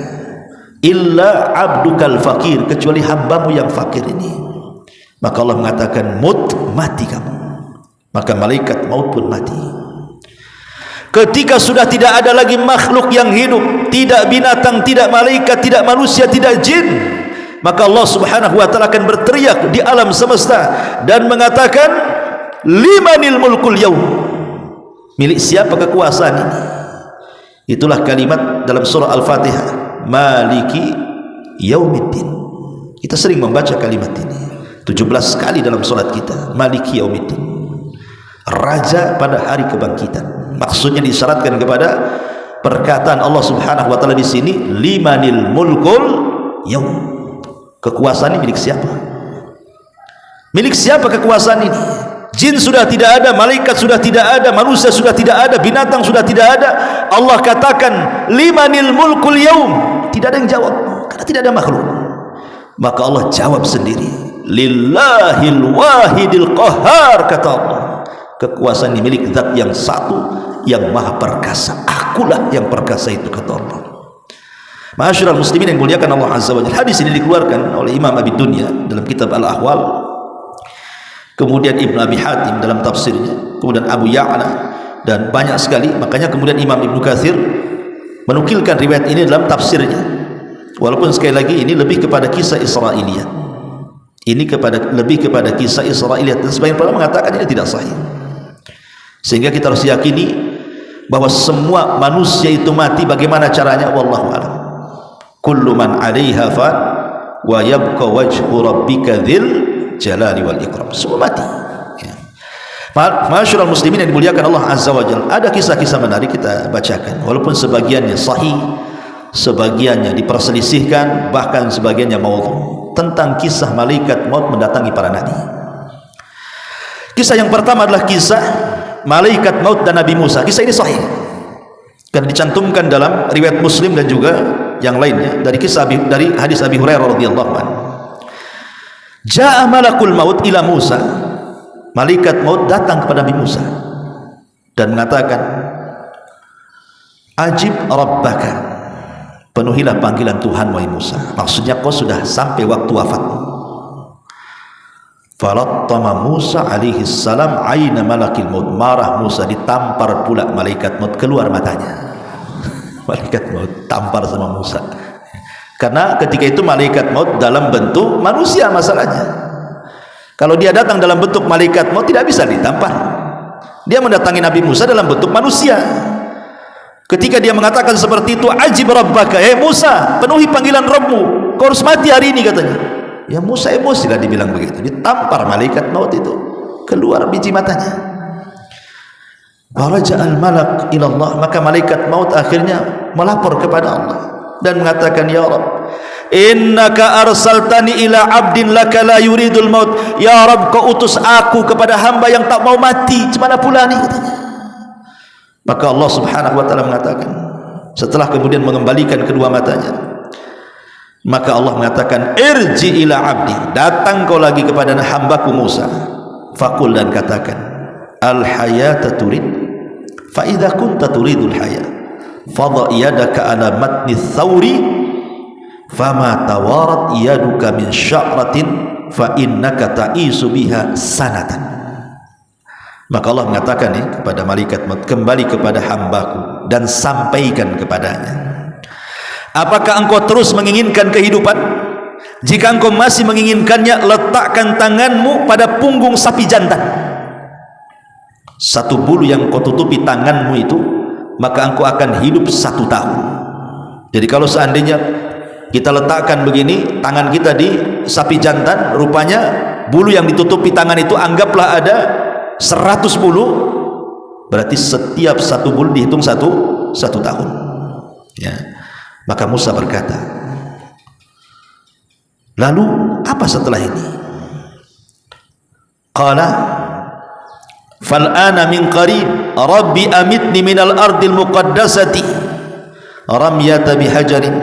B: illa abdukal fakir, kecuali hambamu yang fakir ini. Maka Allah mengatakan, mut, mati kamu. Maka malaikat maut pun mati. Ketika sudah tidak ada lagi makhluk yang hidup, tidak binatang, tidak malaikat, tidak manusia, tidak jin, maka Allah subhanahu wa ta'ala akan berteriak di alam semesta dan mengatakan, limanil mulkul yaum, milik siapa kekuasaan ini? Itulah kalimat dalam surah Al-Fatihah, maliki yaumiddin. Kita sering membaca kalimat ini 17 kali dalam salat kita, maliki yaumiddin, raja pada hari kebangkitan. Maksudnya disyaratkan kepada perkataan Allah subhanahu wa ta'ala di sini, limanil mulkul yaum, kekuasaan ini milik siapa? Milik siapa kekuasaan ini? Jin sudah tidak ada, malaikat sudah tidak ada, manusia sudah tidak ada, binatang sudah tidak ada. Allah katakan, limanil mulkul yaum, tidak ada yang jawab karena tidak ada makhluk. Maka Allah jawab sendiri, lillahil wahidil qahar, kata Allah, kekuasaan ini milik zat yang satu yang maha perkasa, akulah yang perkasa itu, kata Allah. Ma'asyiral muslimin yang muliakan Allah azza wa jalla, hadis ini dikeluarkan oleh Imam Abi Dunya dalam kitab Al-Ahwal, kemudian Ibnu Abi Hatim dalam tafsirnya, kemudian Abu Ya'la, dan banyak sekali. Makanya kemudian Imam Ibnu Katsir menukilkan riwayat ini dalam tafsirnya, walaupun sekali lagi ini lebih kepada kisah Israiliyat, ini lebih kepada kisah Israiliyat, dan sebagian ulama mengatakan ini tidak sahih. Sehingga kita harus yakini bahwa semua manusia itu mati. Bagaimana caranya? Wallahu a'lam. Kullu man 'alaiha fan wa yabqa wajhu rabbika dzil jalali wal ikram. Semua mati. Ya. Ma'asyiral muslimin yang dimuliakan Allah azza wa jalla, ada kisah-kisah menarik kita bacakan, walaupun sebagiannya sahih, sebagiannya diperselisihkan, bahkan sebagiannya maudhu, tentang kisah malaikat maut mendatangi para nabi. Kisah yang pertama adalah kisah malaikat maut dan Nabi Musa. Kisah ini sahih karena dicantumkan dalam riwayat Muslim dan juga yang lainnya dari hadis Abi Hurairah radhiyallahu anhu. Ja'a malakul maut ila Musa, malaikat maut datang kepada Nabi Musa dan mengatakan, ajib rabbaka, penuhilah panggilan Tuhan wahai Musa. Maksudnya kau sudah sampai waktu wafatmu. Falattama Musa alaihi salam aina malakil maut, marah Musa, ditampar pula malaikat maut, keluar matanya. Malaikat maut tampar sama Musa, karena ketika itu malaikat maut dalam bentuk manusia. Masalahnya kalau dia datang dalam bentuk malaikat maut tidak bisa ditampar. Dia mendatangi Nabi Musa dalam bentuk manusia. Ketika dia mengatakan seperti itu, ajib rabbaka, Musa, penuhi panggilan Rabbmu, kau harus mati hari ini, katanya. Ya Musa emosi lah dibilang begitu, ditampar malaikat maut itu, keluar biji matanya. Waraja'al malak ilallah, maka malaikat maut akhirnya melapor kepada Allah dan mengatakan, ya Rabb, innaka arsaltani ila abdin laka la yuridul maut. Ya Rabb, kau utus aku kepada hamba yang tak mau mati, cemana pula nih, katanya. Maka Allah subhanahu wa ta'ala mengatakan, setelah kemudian mengembalikan kedua matanya, maka Allah mengatakan, irji ila abdi, datang kau lagi kepada hambaku Musa, fakul, dan katakan, al hayata turid, fa idza kunta turidul haya fadha yadaka ala matni thawri fama tawarat yaduka min sya'ratin fa innaka ta'isu biha sanatan. Maka Allah mengatakan kepada malaikat maut, kembali kepada hambaku dan sampaikan kepadanya, apakah engkau terus menginginkan kehidupan? Jika engkau masih menginginkannya, letakkan tanganmu pada punggung sapi jantan. Satu bulu yang kau tutupi tanganmu itu, maka engkau akan hidup 1 tahun. Jadi kalau seandainya kita letakkan begini tangan kita di sapi jantan, rupanya bulu yang ditutupi tangan itu anggaplah ada 100 bulu, berarti setiap 1 bulu dihitung 1 tahun. Ya. Maka Musa berkata, lalu apa setelah ini? Qala fal'ana min qarib rabbi amitni minal ardil muqaddasati ramyata bihajarin.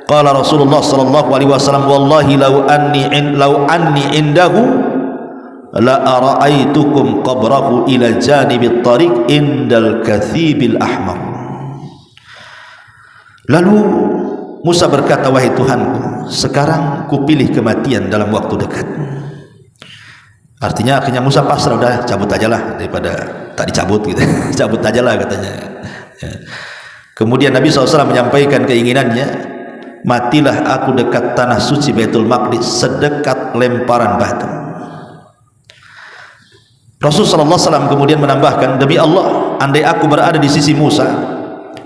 B: Qala Rasulullah sallallahu alaihi wasallam, wallahi law anni indahu la ara'aitukum qabrahu ila janibit tariq indal kathibil ahmar. Lalu Musa berkata, wahai Tuhanku, sekarang kupilih kematian dalam waktu dekat. Artinya akhirnya Musa pasrah, udah cabut aja lah daripada tak dicabut gitu. Cabut aja lah, katanya. Ya. Kemudian Nabi SAW menyampaikan keinginannya, matilah aku dekat tanah suci Baitul Maqdis, sedekat lemparan batu. Rasulullah SAW kemudian menambahkan, demi Allah, andai aku berada di sisi Musa,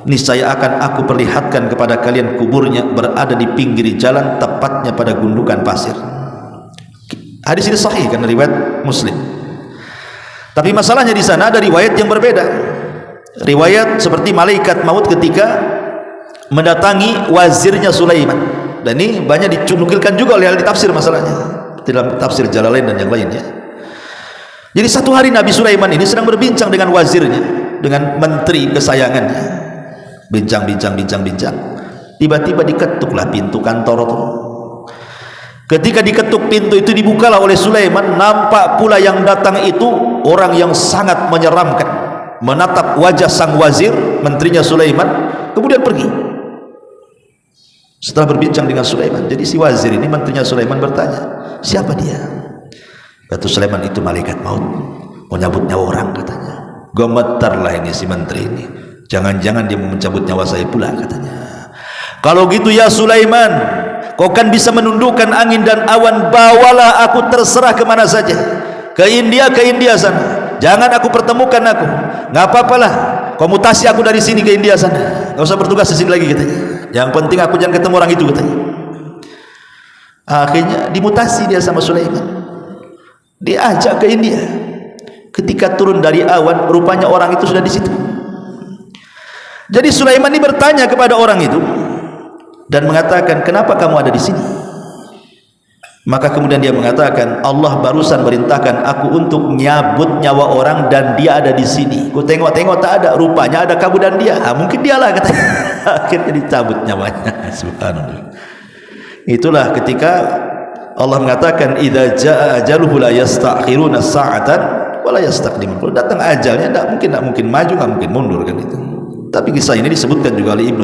B: niscaya akan aku perlihatkan kepada kalian kuburnya berada di pinggir jalan, tepatnya pada gundukan pasir. Hadis ini sahih karena riwayat Muslim. Tapi masalahnya di sana ada riwayat yang berbeda. Riwayat seperti malaikat maut ketika mendatangi wazirnya Sulaiman. Dan ini banyak ditunukilkan juga oleh ahli tafsir masalahnya, dalam tafsir Jalalain dan yang lainnya. Jadi satu hari Nabi Sulaiman ini sedang berbincang dengan wazirnya, dengan menteri kesayangannya. Bincang. Tiba-tiba diketuklah pintu kantor itu. Ketika diketuk pintu itu dibukalah oleh Sulaiman, nampak pula yang datang itu orang yang sangat menyeramkan, menatap wajah sang wazir, menterinya Sulaiman, kemudian pergi. Setelah berbincang dengan Sulaiman, jadi si wazir ini, menterinya Sulaiman, bertanya, siapa dia? Kata Sulaiman, itu malaikat maut, mau nyabut nyawa orang, katanya. Gemetarlah ini si menteri ini, jangan-jangan dia mau mencabut nyawa saya pula, katanya. Kalau gitu ya Sulaiman, kau kan bisa menundukkan angin dan awan, bawalah aku terserah kemana saja, ke India sana, jangan aku pertemukan aku, nggak apa-apalah, kau mutasi aku dari sini ke India sana, nggak usah bertugas di sini lagi, katanya. Yang penting aku jangan ketemu orang itu, katanya. Akhirnya dimutasi dia sama Sulaiman, diajak ke India. Ketika turun dari awan, rupanya orang itu sudah di situ. Jadi Sulaiman ini bertanya kepada orang itu dan mengatakan, kenapa kamu ada di sini? Maka kemudian dia mengatakan, Allah barusan merintahkan aku untuk nyabut nyawa orang dan dia ada di sini. Ku tengok-tengok tak ada, rupanya ada kamu dan dia. Mungkin dialah, katanya. Akhirnya dicabut nyawanya. Subhanallah. Itulah ketika Allah mengatakan, idza jaa ajaluhu la yastakhiruna sa'atan wa la yastaqdimun. Kalau datang ajalnya tidak mungkin maju, tidak mungkin mundur, kan itu. Tapi kisah ini disebutkan juga oleh Ibnu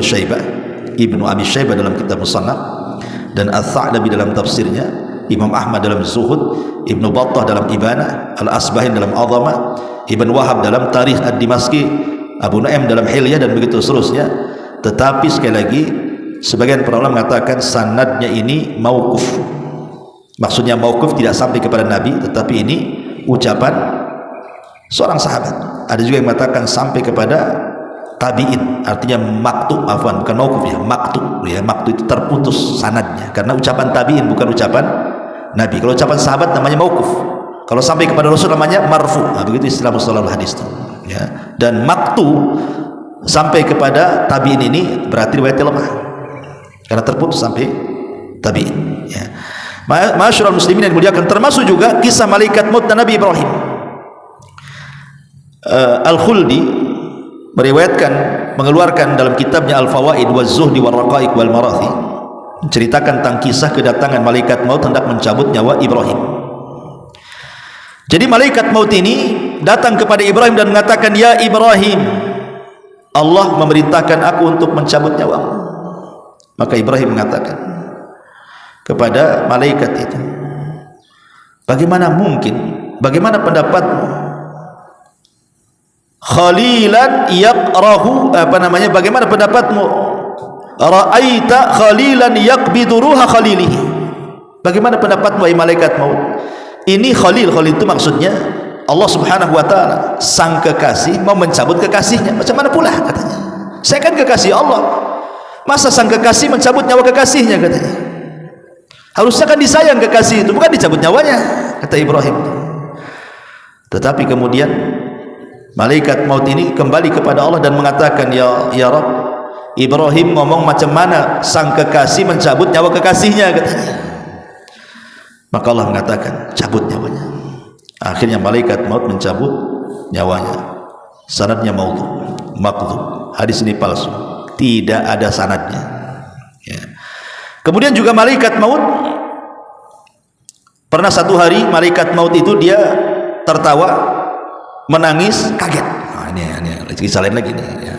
B: Abi Syaibah dalam kitab Musannaf, dan Ats-Tsa'labi dalam tafsirnya, Imam Ahmad dalam Zuhud, Ibnu Battah dalam Ibanah, Al-Asbahin dalam Azamah, Ibn Wahab dalam Tarikh Ad-Dimashqi, Abu Nu'aim dalam Hilyah, dan begitu seterusnya. Tetapi sekali lagi, sebagian para ulama mengatakan sanadnya ini mauquf. Maksudnya mauquf tidak sampai kepada Nabi, tetapi ini ucapan seorang sahabat. Ada juga yang mengatakan sampai kepada tabi'in, artinya maktub, bukan mauquf ya, maktub ya, maktub itu terputus sanadnya karena ucapan tabi'in, bukan ucapan Nabi. Kalau ucapan sahabat namanya mauquf, kalau sampai kepada Rasul namanya marfu. Begitu istilah mustalahul hadis itu ya. Dan maktub sampai kepada tabi'in ini berarti riwayatnya lemah karena terputus sampai tabi'in ya. Ma'asyiral muslimin yang dimuliakan, termasuk juga kisah malaikat maut dan Nabi Ibrahim. Al-Khuldi mengeluarkan dalam kitabnya Al-Fawaid waz-Zuhdi war-Raqaiq wal-Marathi, menceritakan tentang kisah kedatangan malaikat maut hendak mencabut nyawa Ibrahim. Jadi malaikat maut ini datang kepada Ibrahim dan mengatakan, ya Ibrahim, Allah memerintahkan aku untuk mencabut nyawamu. Maka Ibrahim mengatakan kepada malaikat itu, bagaimana mungkin, bagaimana pendapatmu, khalilan yaqrahu, bagaimana pendapatmu, ra'aita khalilan yaqbidu ruha khalilihi, bagaimana pendapatmu wahai malaikat maut? Ini khalil itu maksudnya Allah subhanahu wa ta'ala, sang kekasih mau mencabut kekasihnya. Macam mana pula, katanya, saya kan kekasih Allah, masa sang kekasih mencabut nyawa kekasihnya, katanya. Harusnya kan disayang kekasih itu, bukan dicabut nyawanya, kata Ibrahim. Tetapi kemudian malaikat maut ini kembali kepada Allah dan mengatakan, ya Rabb, Ibrahim ngomong macam mana sang kekasih mencabut nyawa kekasihnya, katanya. Maka Allah mengatakan, cabut nyawanya. Akhirnya malaikat maut mencabut nyawanya. Sanadnya maqdhub. Hadis ini palsu, tidak ada sanadnya ya. Kemudian juga malaikat maut, pernah satu hari malaikat maut itu dia tertawa, menangis, kaget. Ini kisah lain lagi nih ya.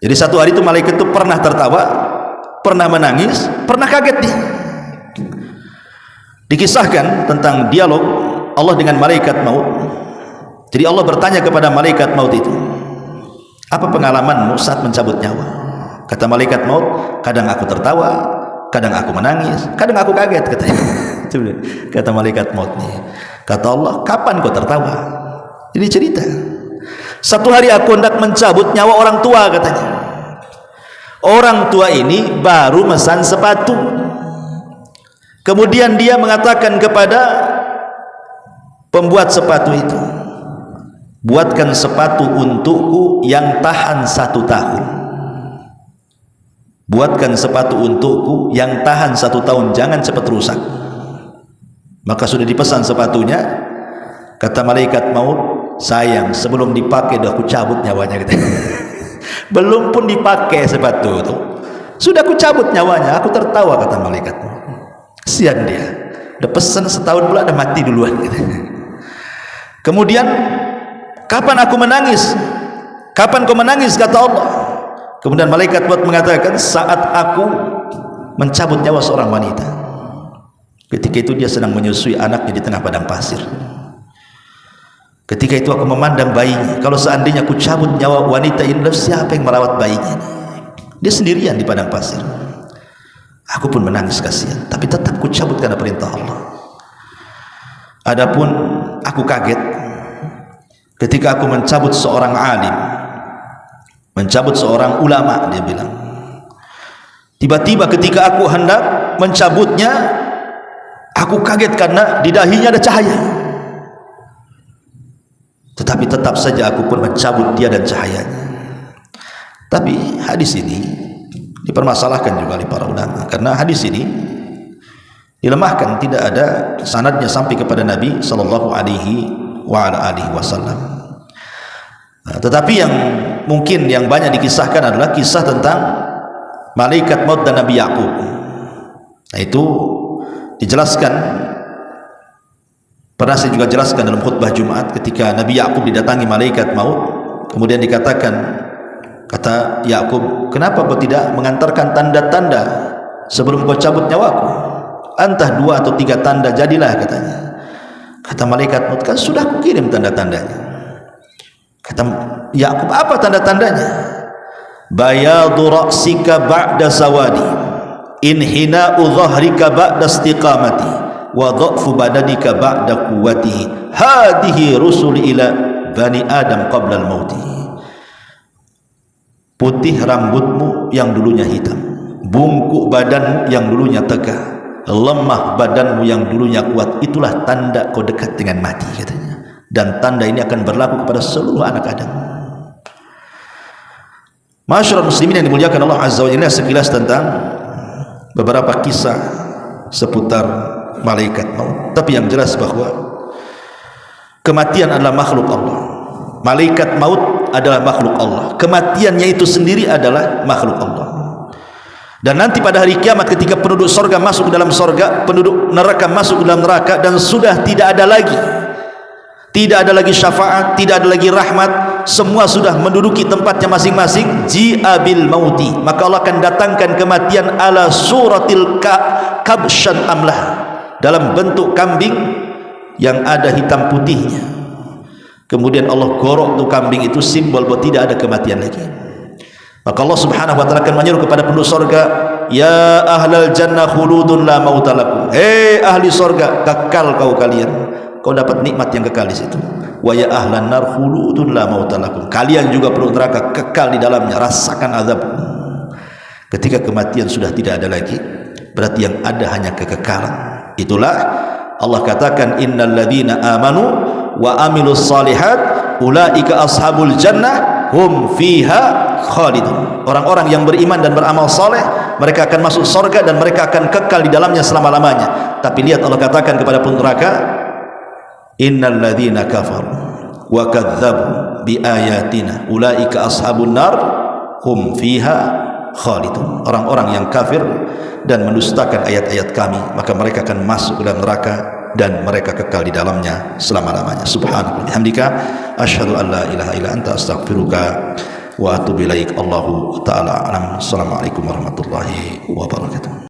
B: Jadi satu hari itu malaikat itu pernah tertawa, pernah menangis, pernah kaget dia. Dikisahkan tentang dialog Allah dengan malaikat maut. Jadi Allah bertanya kepada malaikat maut itu, apa pengalamanmu saat mencabut nyawa? Kata malaikat maut, kadang aku tertawa, kadang aku menangis, kadang aku kaget, katanya. Kata malaikat maut nih. Kata Allah, kapan kau tertawa? Ini cerita, satu hari aku hendak mencabut nyawa orang tua, katanya. Orang tua ini baru mesan sepatu. Kemudian dia mengatakan kepada pembuat sepatu itu, buatkan sepatu untukku yang tahan 1 tahun. Buatkan sepatu untukku yang tahan 1 tahun, jangan cepat rusak. Maka sudah dipesan sepatunya. Kata malaikat maut, sayang, sebelum dipakai dah aku cabut nyawanya, gitu. Belum pun dipakai sepatu itu, sudah aku cabut nyawanya. Aku tertawa, kata malaikat maut. Kesian dia. Udah pesan setahun pula udah mati duluan gitu. Kemudian kapan aku menangis? Kapan kau menangis? Kata Allah. Kemudian malaikat maut mengatakan, saat aku mencabut nyawa seorang wanita. Ketika itu dia sedang menyusui anaknya di tengah padang pasir. Ketika itu aku memandang bayinya. Kalau seandainya aku cabut nyawa wanita ini, siapa yang merawat bayinya? Dia sendirian di padang pasir. Aku pun menangis kasihan, tapi tetap ku cabut karena perintah Allah. Adapun aku kaget ketika aku mencabut seorang alim, mencabut seorang ulama. Dia bilang, tiba-tiba ketika aku hendak mencabutnya, aku kaget karena di dahinya ada cahaya. Tetapi tetap saja aku pun mencabut dia dan cahayanya. Tapi hadis ini dipermasalahkan juga oleh para ulama, karena hadis ini dilemahkan, tidak ada sanadnya sampai kepada Nabi sallallahu alaihi wasallam. Tetapi yang mungkin yang banyak dikisahkan adalah kisah tentang malaikat maut dan Nabi Yakub. Nah, itu dijelaskan, pernah saya juga jelaskan dalam khutbah Jumat, ketika Nabi Yakub didatangi malaikat maut, kemudian dikatakan, kata Yakub, kenapa kau tidak mengantarkan tanda-tanda sebelum kau cabut nyawaku? Entah 2 atau 3 tanda jadilah, katanya. Kata malaikat maut, kan sudah aku kirim tanda-tandanya. Kata Yakub, apa tanda-tandanya? Bayadu ra'sika ba'da sawadi, inhina'u dhahrika ba'da istiqamati, wa dha'fu badanika ba'da quwwatihi, hadihi rusul ila bani Adam qabla al-mauti. Putih rambutmu yang dulunya hitam, bungkuk badanmu yang dulunya tegak, lemah badanmu yang dulunya kuat, itulah tanda kau dekat dengan mati, katanya. Dan tanda ini akan berlaku kepada seluruh anak Adam. Masyarakat muslimin yang dimuliakan Allah Azza wa Jalla, sekilas tentang beberapa kisah seputar malaikat maut. Tapi yang jelas bahwa kematian adalah makhluk Allah. Malaikat maut adalah makhluk Allah. Kematiannya itu sendiri adalah makhluk Allah. Dan nanti pada hari kiamat, ketika penduduk sorga masuk ke dalam sorga, penduduk neraka masuk ke dalam neraka, dan sudah tidak ada lagi syafaat, tidak ada lagi rahmat, semua sudah menduduki tempatnya masing-masing. Ji'abil mauti, maka Allah akan datangkan kematian ala suratil kabshan amlah, dalam bentuk kambing yang ada hitam putihnya. Kemudian Allah gorok tuh kambing itu, simbol bahwa tidak ada kematian lagi. Maka Allah subhanahu wa ta'ala akan menyuruh kepada penduduk sorga, ya ahlal jannah khuludun la mautalakum, hei ahli sorga, kekal kau kalian, kau dapat nikmat yang kekal di situ. Wa ya ahlan nar khuludun la mautalakum, kalian juga penduduk neraka kekal di dalamnya, rasakan azab. Ketika kematian sudah tidak ada lagi, berarti yang ada hanya kekekalan. Itulah Allah katakan, innal ladzina amanu wa amilus salihat ulaika ashabul jannah hum fiha khalidun. Orang-orang yang beriman dan beramal saleh, mereka akan masuk surga dan mereka akan kekal di dalamnya selama-lamanya. Tapi lihat Allah katakan kepada penduduk neraka, innal ladzina kafaru wa kadzdzabu bi ayatina ulaika ashabun nar hum fiha khalidun. Orang-orang yang kafir dan mendustakan ayat-ayat kami, maka mereka akan masuk ke dalam neraka dan mereka kekal di dalamnya selama-lamanya. Subhanallah, bihamdika asyhadu an la ilaha illa anta astaghfiruka wa atubu ilaik. Allahu ta'ala alam. Assalamualaikum warahmatullahi wabarakatuh.